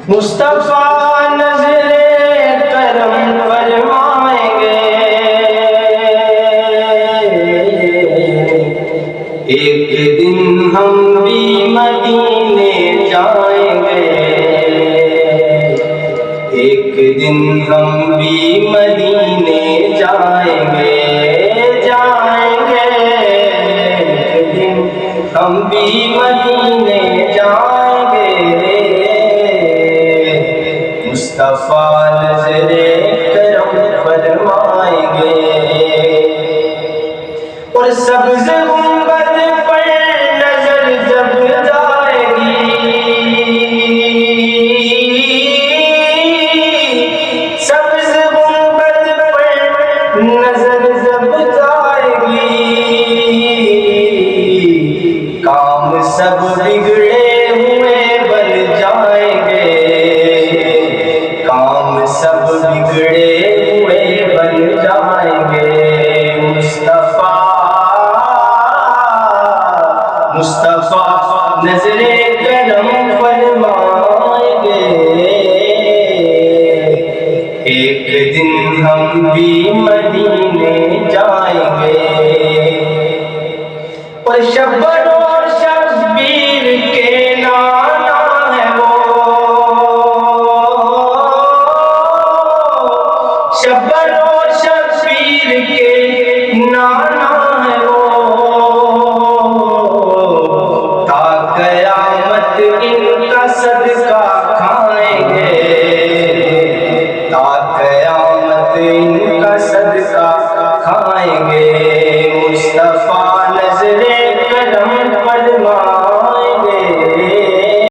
مصطفیٰ نظر کرم فرمائیں گے، ایک دن ہم بھی مدینے جائیں گے، ایک دن ہم بھی مدینے جائیں گے، جائیں گے، ایک دن ہم بھی مدینے جائیں گے، مصطفیٰ نظر کرم فرمائیں گے، اور سبز گنبد پر نظر جب جائے گی، سبز گنبد پر نظر جب جائے گی، کام سب بگڑے ہوئے بن جائیں گے، کام سب بگڑے ہوئے بن جائیں گے، مصطفیٰ نظر کرم فرمائیں گے، ایک دن ہم بھی مدینے جائیں گے، اور شبر اور شبیر کے نانا ہے وہ، شبر اور شبیر کے نانا ہے وہ، تا قیامت ان کا صدقہ